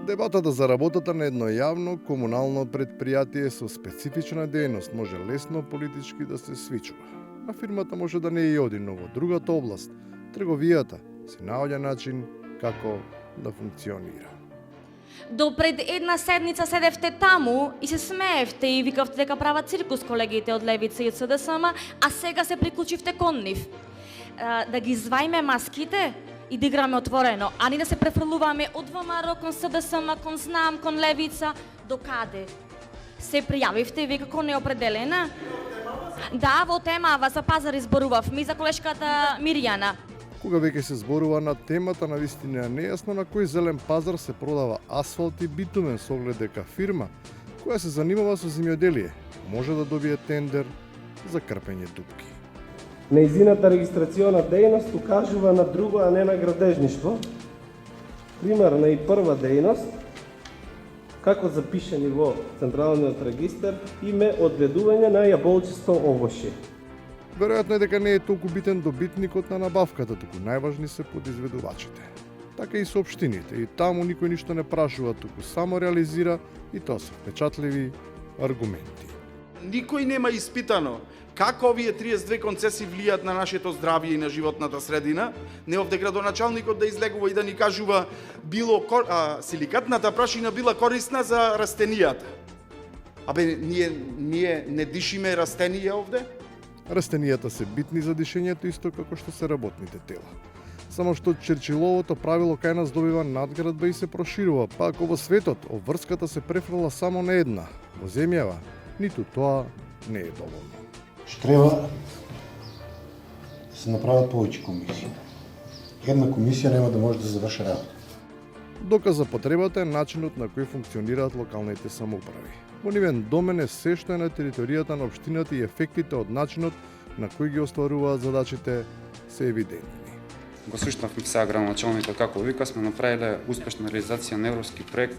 Дебатата за работата на едно јавно комунално предпријатие со специфична дејност може лесно политички да се свичува. А фирмата може да не е и оди, но во другата област, трговијата, си наоѓа начин како да функционира. До пред една седница седевте таму и се смеевте и викавте дека прават циркус колегите од Левица и од СДСМ, а сега се приклучивте кон нив. Да ги извајме маските и да играме отворено, а не да се префрлуваме од ВМРО кон СДСМ, кон ЗНАМ, кон Левица, до каде? Се пријавивте вие како неопределена? Да, во темава за пазар изборував ми за колешката Мирјана. Кога веќе се зборува на темата, на вистина нејасно на кој зелен пазар се продава асфалт и битумен со оглед дека фирма која се занимава со земјоделие може да добие тендер за крпење дупки. Нејзината регистрациона дејност укажува на друго, а не на градежништво. Примерна и прва дејност, како запишени во Централниот регистар, име одведување на јаболчесто овошје. Веројатно е дека не е толку битен добитникот на набавката, туку најважни се подизведувачите. Така и со општините, и таму никој ништо не прашува, туку само реализира и тоа се впечатливи аргументи. Никој нема испитано како овие 32 концесии влијат на нашето здравје и на животната средина. Не овде градоначалникот да излегува и да ни кажува силикатната прашина била корисна за растенијата. Абе, ние не дишиме растенија овде? Растенијата се битни за дишењето исто како што се работните тела. Само што Черчиловото правило кај нас добива надградба и се проширува, па ако во светот обврската се префрла само на една, во земјава, ниту тоа не е доволно. Што треба да се направат повеќе комисии. Една комисија нема да може да заврши работа. Доказ за потребата е начинот на кој функционираат локалните самоуправи. Во нивен домен е се што е на територијата на општината и ефектите од начинот на кој ги остваруваат задачите се евидентни. Го слушнавме сега градоначалникот како вика, сме направиле успешна реализација на европски проект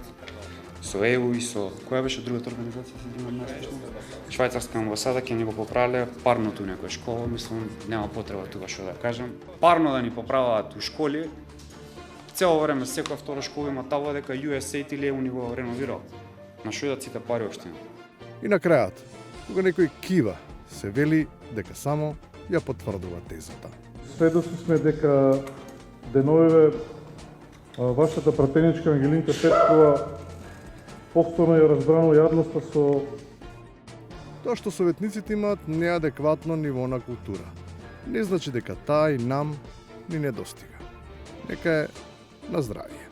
со ЕУ и со која беше другата организација се има најуспешна? Швајцарска амбасада ќе ни го поправиле парното у некоја школа, мислам нема потреба тука што да кажам. Парно да ни поправаат у школи. Цело време секоја втора школа има табла дека USAID или ЕУ ни го реновирал. На што идат сите пари општина. И на крајот, кога некој кива, се вели дека само ја потврдува тезата. Сведоци сме дека деновиве вашата пратеничка Ангелинка Петкова повторно ја разбрано јадноста со тоа што советниците имаат неадекватно ниво на култура. Не значи дека таа и нам ни недостига. Нека е на здравје.